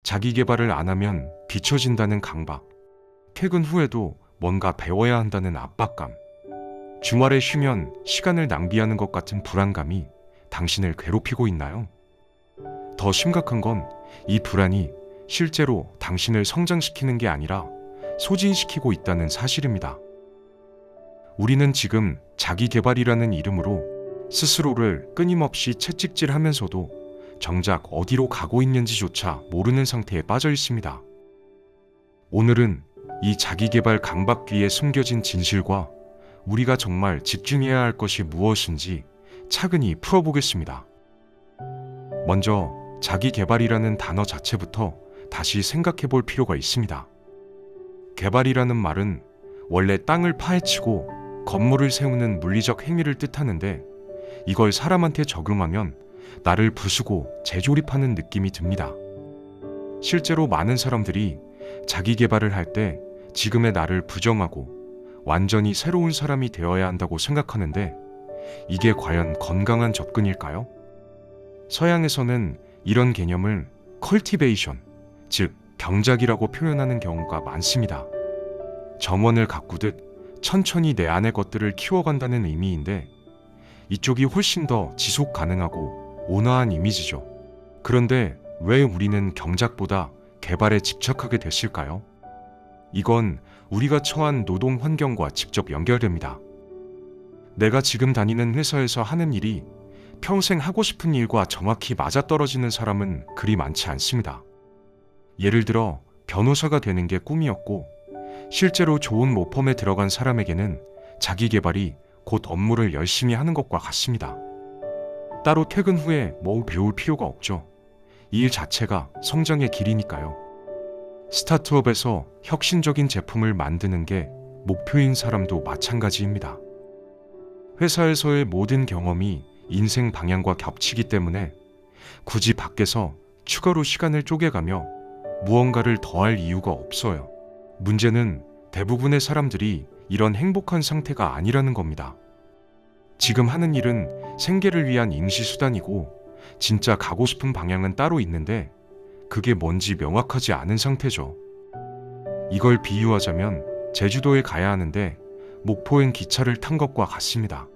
자기 개발을 안 하면 뒤처진다는 강박, 퇴근 후에도 뭔가 배워야 한다는 압박감, 주말에 쉬면 시간을 낭비하는 것 같은 불안감이 당신을 괴롭히고 있나요? 더 심각한 건 이 불안이 실제로 당신을 성장시키는 게 아니라 소진시키고 있다는 사실입니다. 우리는 지금 자기 개발이라는 이름으로 스스로를 끊임없이 채찍질 하면서도 정작 어디로 가고 있는지조차 모르는 상태에 빠져 있습니다. 오늘은 이 자기 개발 강박 뒤에 숨겨진 진실과 우리가 정말 집중해야 할 것이 무엇인지 차근히 풀어보겠습니다. 먼저 자기 개발이라는 단어 자체부터 다시 생각해 볼 필요가 있습니다. 개발이라는 말은 원래 땅을 파헤치고 건물을 세우는 물리적 행위를 뜻하는데 이걸 사람한테 적용하면 나를 부수고 재조립하는 느낌이 듭니다. 실제로 많은 사람들이 자기 개발을 할 때 지금의 나를 부정하고 완전히 새로운 사람이 되어야 한다고 생각하는데 이게 과연 건강한 접근일까요? 서양에서는 이런 개념을 컬티베이션, 즉 경작이라고 표현하는 경우가 많습니다. 정원을 가꾸듯 천천히 내 안의 것들을 키워간다는 의미인데 이쪽이 훨씬 더 지속 가능하고 온화한 이미지죠. 그런데 왜 우리는 경작보다 개발에 집착하게 됐을까요? 이건 우리가 처한 노동 환경과 직접 연결됩니다. 내가 지금 다니는 회사에서 하는 일이 평생 하고 싶은 일과 정확히 맞아떨어지는 사람은 그리 많지 않습니다. 예를 들어 변호사가 되는 게 꿈이었고 실제로 좋은 모펌에 들어간 사람에게는 자기 개발이 곧 업무를 열심히 하는 것과 같습니다. 따로 퇴근 후에 뭐 배울 필요가 없죠. 이 일 자체가 성장의 길이니까요. 스타트업에서 혁신적인 제품을 만드는 게 목표인 사람도 마찬가지입니다. 회사에서의 모든 경험이 인생 방향과 겹치기 때문에 굳이 밖에서 추가로 시간을 쪼개가며 무언가를 더할 이유가 없어요. 문제는 대부분의 사람들이 이런 행복한 상태가 아니라는 겁니다. 지금 하는 일은 생계를 위한 임시수단이고 진짜 가고 싶은 방향은 따로 있는데 그게 뭔지 명확하지 않은 상태죠. 이걸 비유하자면 제주도에 가야 하는데 목포행 기차를 탄 것과 같습니다.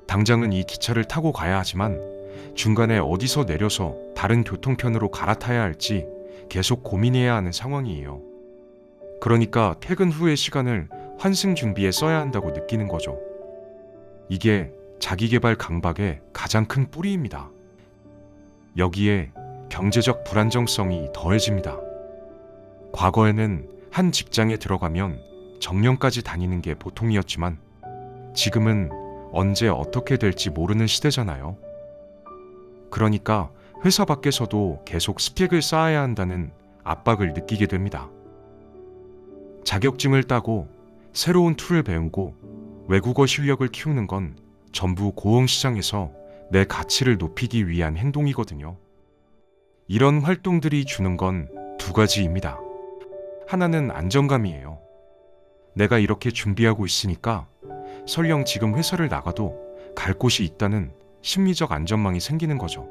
당장은 이 기차를 타고 가야 하지만 중간에 어디서 내려서 다른 교통편으로 갈아타야 할지 계속 고민해야 하는 상황이에요. 그러니까 퇴근 후의 시간을 환승 준비에 써야 한다고 느끼는 거죠. 이게 자기개발 강박의 가장 큰 뿌리입니다. 여기에 경제적 불안정성이 더해집니다. 과거에는 한 직장에 들어가면 정년까지 다니는 게 보통이었지만 지금은 언제 어떻게 될지 모르는 시대잖아요. 그러니까 회사 밖에서도 계속 스펙을 쌓아야 한다는 압박을 느끼게 됩니다. 자격증을 따고 새로운 툴을 배우고 외국어 실력을 키우는 건 전부 고용시장에서 내 가치를 높이기 위한 행동이거든요. 이런 활동들이 주는 건 두 가지입니다. 하나는 안정감이에요. 내가 이렇게 준비하고 있으니까 설령 지금 회사를 나가도 갈 곳이 있다는 심리적 안전망이 생기는 거죠.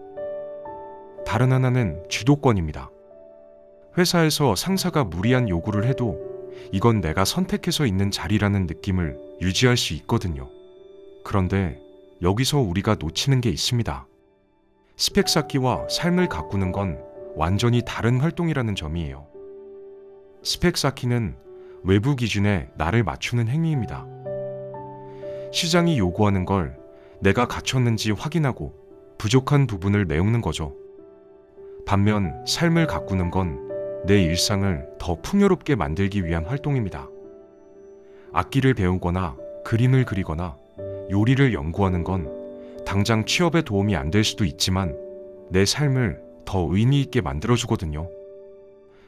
다른 하나는 주도권입니다. 회사에서 상사가 무리한 요구를 해도 이건 내가 선택해서 있는 자리라는 느낌을 유지할 수 있거든요. 그런데 여기서 우리가 놓치는 게 있습니다. 스펙 쌓기와 삶을 가꾸는 건 완전히 다른 활동이라는 점이에요. 스펙 쌓기는 외부 기준에 나를 맞추는 행위입니다. 시장이 요구하는 걸 내가 갖췄는지 확인하고 부족한 부분을 메우는 거죠. 반면 삶을 가꾸는 건 내 일상을 더 풍요롭게 만들기 위한 활동입니다. 악기를 배우거나 그림을 그리거나 요리를 연구하는 건 당장 취업에 도움이 안 될 수도 있지만 내 삶을 더 의미 있게 만들어주거든요.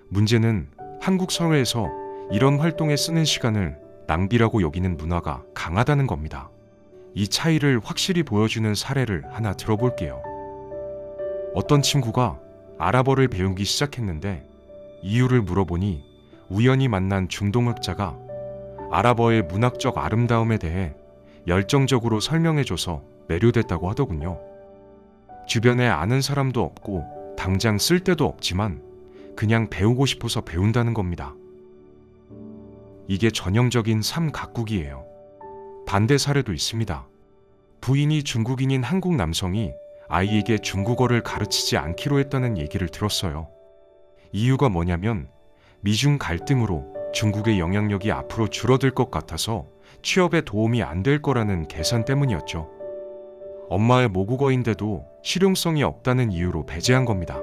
문제는 한국 사회에서 이런 활동에 쓰는 시간을 낭비라고 여기는 문화가 강하다는 겁니다. 이 차이를 확실히 보여주는 사례를 하나 들어볼게요. 어떤 친구가 아랍어를 배우기 시작했는데 이유를 물어보니 우연히 만난 중동학자가 아랍어의 문학적 아름다움에 대해 열정적으로 설명해줘서 매료됐다고 하더군요. 주변에 아는 사람도 없고 당장 쓸 데도 없지만 그냥 배우고 싶어서 배운다는 겁니다. 이게 전형적인 삼각국이에요. 반대 사례도 있습니다. 부인이 중국인인 한국 남성이 아이에게 중국어를 가르치지 않기로 했다는 얘기를 들었어요. 이유가 뭐냐면 미중 갈등으로 중국의 영향력이 앞으로 줄어들 것 같아서 취업에 도움이 안 될 거라는 계산 때문이었죠. 엄마의 모국어인데도 실용성이 없다는 이유로 배제한 겁니다.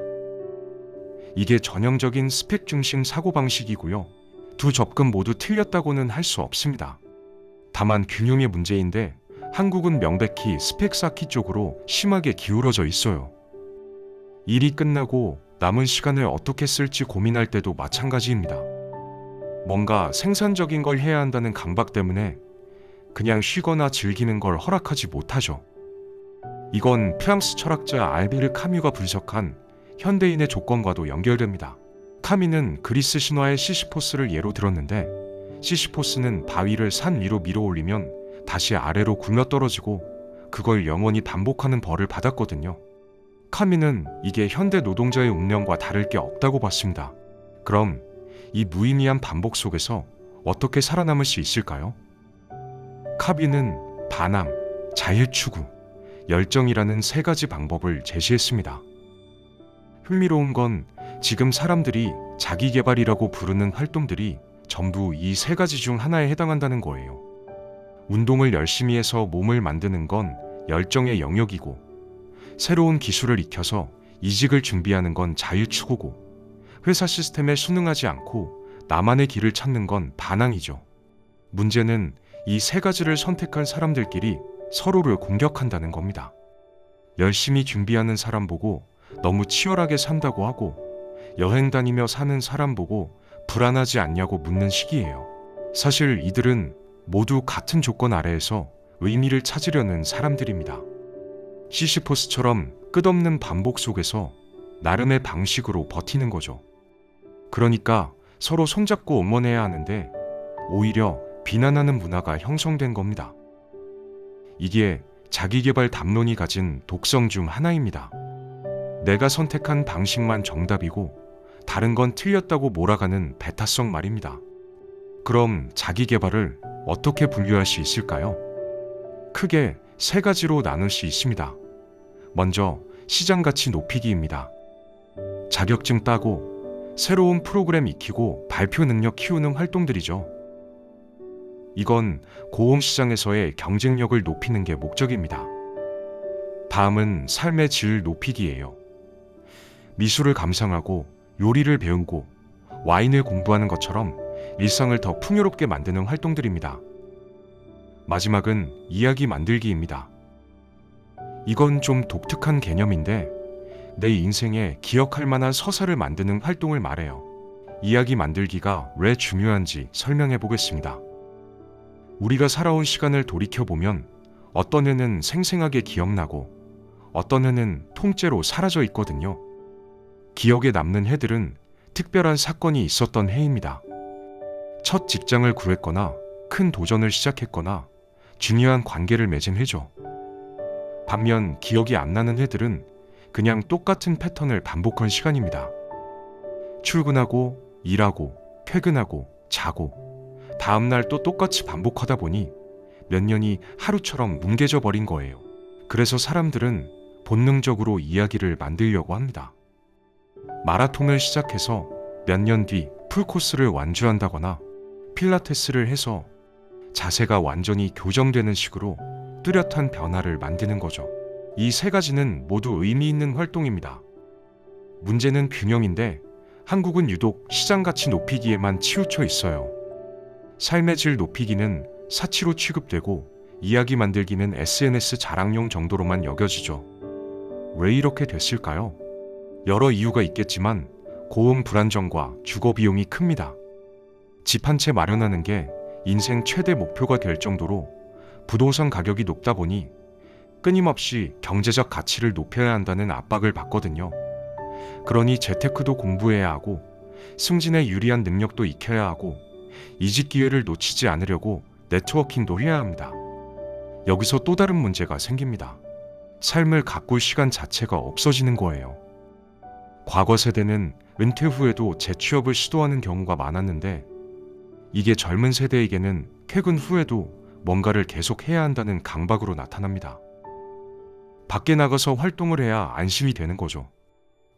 이게 전형적인 스펙 중심 사고방식이고요. 두 접근 모두 틀렸다고는 할 수 없습니다. 다만 균형의 문제인데 한국은 명백히 스펙 쌓기 쪽으로 심하게 기울어져 있어요. 일이 끝나고 남은 시간을 어떻게 쓸지 고민할 때도 마찬가지입니다. 뭔가 생산적인 걸 해야 한다는 강박 때문에 그냥 쉬거나 즐기는 걸 허락하지 못하죠. 이건 프랑스 철학자 알베르 카뮤가 분석한 현대인의 조건과도 연결됩니다. 카미는 그리스 신화의 시시포스를 예로 들었는데 시시포스는 바위를 산 위로 밀어올리면 다시 아래로 굴러떨어지고 그걸 영원히 반복하는 벌을 받았거든요. 카미는 이게 현대 노동자의 운명과 다를 게 없다고 봤습니다. 그럼 이 무의미한 반복 속에서 어떻게 살아남을 수 있을까요? 카비는 반항, 자율추구, 열정이라는 세 가지 방법을 제시했습니다. 흥미로운 건 지금 사람들이 자기개발이라고 부르는 활동들이 전부 이 세 가지 중 하나에 해당한다는 거예요. 운동을 열심히 해서 몸을 만드는 건 열정의 영역이고, 새로운 기술을 익혀서 이직을 준비하는 건 자율추구고, 회사 시스템에 순응하지 않고 나만의 길을 찾는 건 반항이죠. 문제는 이 세 가지를 선택한 사람들끼리 서로를 공격한다는 겁니다. 열심히 준비하는 사람 보고 너무 치열하게 산다고 하고, 여행 다니며 사는 사람 보고 불안하지 않냐고 묻는 식이에요. 사실 이들은 모두 같은 조건 아래에서 의미를 찾으려는 사람들입니다. 시시포스처럼 끝없는 반복 속에서 나름의 방식으로 버티는 거죠. 그러니까 서로 손잡고 응원해야 하는데 오히려 비난하는 문화가 형성된 겁니다. 이게 자기개발 담론이 가진 독성 중 하나입니다. 내가 선택한 방식만 정답이고 다른 건 틀렸다고 몰아가는 배타성 말입니다. 그럼 자기개발을 어떻게 분류할 수 있을까요? 크게 세 가지로 나눌 수 있습니다. 먼저 시장 가치 높이기입니다. 자격증 따고 새로운 프로그램 익히고 발표 능력 키우는 활동들이죠. 이건 고용 시장에서의 경쟁력을 높이는 게 목적입니다. 다음은 삶의 질 높이기예요. 미술을 감상하고 요리를 배우고 와인을 공부하는 것처럼 일상을 더 풍요롭게 만드는 활동들입니다. 마지막은 이야기 만들기입니다. 이건 좀 독특한 개념인데 내 인생에 기억할 만한 서사를 만드는 활동을 말해요. 이야기 만들기가 왜 중요한지 설명해 보겠습니다. 우리가 살아온 시간을 돌이켜보면 어떤 해는 생생하게 기억나고 어떤 해는 통째로 사라져 있거든요. 기억에 남는 해들은 특별한 사건이 있었던 해입니다. 첫 직장을 구했거나 큰 도전을 시작했거나 중요한 관계를 맺은 해죠. 반면 기억이 안 나는 해들은 그냥 똑같은 패턴을 반복한 시간입니다. 출근하고 일하고 퇴근하고 자고 다음날 또 똑같이 반복하다 보니 몇 년이 하루처럼 뭉개져 버린 거예요. 그래서 사람들은 본능적으로 이야기를 만들려고 합니다. 마라톤을 시작해서 몇 년 뒤 풀코스를 완주한다거나 필라테스를 해서 자세가 완전히 교정되는 식으로 뚜렷한 변화를 만드는 거죠. 이 세 가지는 모두 의미 있는 활동입니다. 문제는 균형인데 한국은 유독 시장 가치 높이기에만 치우쳐 있어요. 삶의 질 높이기는 사치로 취급되고 이야기 만들기는 SNS 자랑용 정도로만 여겨지죠. 왜 이렇게 됐을까요? 여러 이유가 있겠지만 고용 불안정과 주거 비용이 큽니다. 집 한 채 마련하는 게 인생 최대 목표가 될 정도로 부동산 가격이 높다 보니 끊임없이 경제적 가치를 높여야 한다는 압박을 받거든요. 그러니 재테크도 공부해야 하고 승진에 유리한 능력도 익혀야 하고 이직 기회를 놓치지 않으려고 네트워킹도 해야 합니다. 여기서 또 다른 문제가 생깁니다. 삶을 가꿀 시간 자체가 없어지는 거예요. 과거 세대는 은퇴 후에도 재취업을 시도하는 경우가 많았는데 이게 젊은 세대에게는 퇴근 후에도 뭔가를 계속 해야 한다는 강박으로 나타납니다. 밖에 나가서 활동을 해야 안심이 되는 거죠.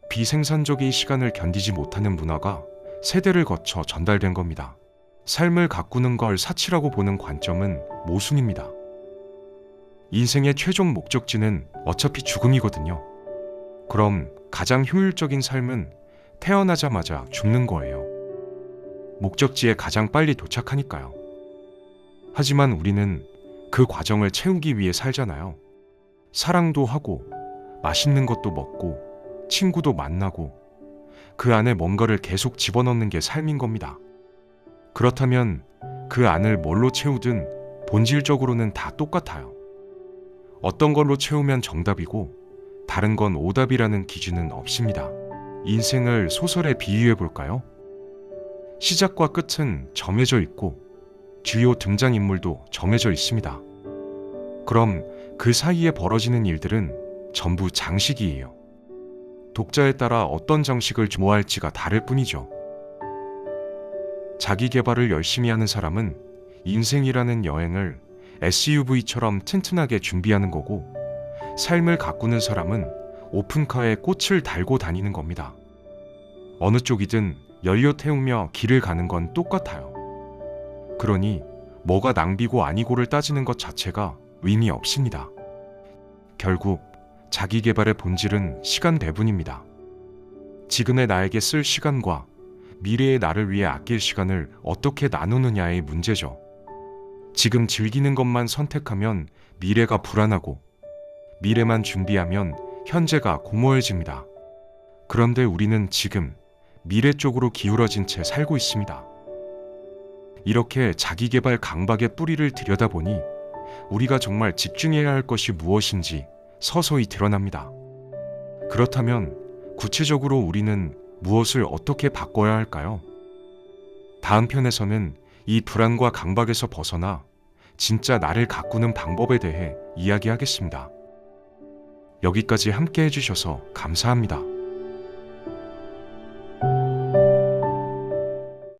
비생산적인 시간을 견디지 못하는 문화가 세대를 거쳐 전달된 겁니다. 삶을 가꾸는 걸 사치라고 보는 관점은 모순입니다. 인생의 최종 목적지는 어차피 죽음이거든요. 그럼 가장 효율적인 삶은 태어나자마자 죽는 거예요. 목적지에 가장 빨리 도착하니까요. 하지만 우리는 그 과정을 채우기 위해 살잖아요. 사랑도 하고, 맛있는 것도 먹고, 친구도 만나고, 그 안에 뭔가를 계속 집어넣는 게 삶인 겁니다. 그렇다면 그 안을 뭘로 채우든 본질적으로는 다 똑같아요. 어떤 걸로 채우면 정답이고 다른 건 오답이라는 기준은 없습니다. 인생을 소설에 비유해 볼까요? 시작과 끝은 정해져 있고 주요 등장인물도 정해져 있습니다. 그럼 그 사이에 벌어지는 일들은 전부 장식이에요. 독자에 따라 어떤 장식을 좋아할지가 다를 뿐이죠. 자기 개발을 열심히 하는 사람은 인생이라는 여행을 SUV처럼 튼튼하게 준비하는 거고, 삶을 가꾸는 사람은 오픈카에 꽃을 달고 다니는 겁니다. 어느 쪽이든 연료 태우며 길을 가는 건 똑같아요. 그러니 뭐가 낭비고 아니고를 따지는 것 자체가 의미 없습니다. 결국 자기 개발의 본질은 시간 배분입니다. 지금의 나에게 쓸 시간과 미래의 나를 위해 아낄 시간을 어떻게 나누느냐의 문제죠. 지금 즐기는 것만 선택하면 미래가 불안하고, 미래만 준비하면 현재가 공허해집니다. 그런데 우리는 지금 미래 쪽으로 기울어진 채 살고 있습니다. 이렇게 자기개발 강박의 뿌리를 들여다보니 우리가 정말 집중해야 할 것이 무엇인지 서서히 드러납니다. 그렇다면 구체적으로 우리는 무엇을 어떻게 바꿔야 할까요? 다음 편에서는 이 불안과 강박에서 벗어나 진짜 나를 가꾸는 방법에 대해 이야기하겠습니다. 여기까지 함께 해주셔서 감사합니다.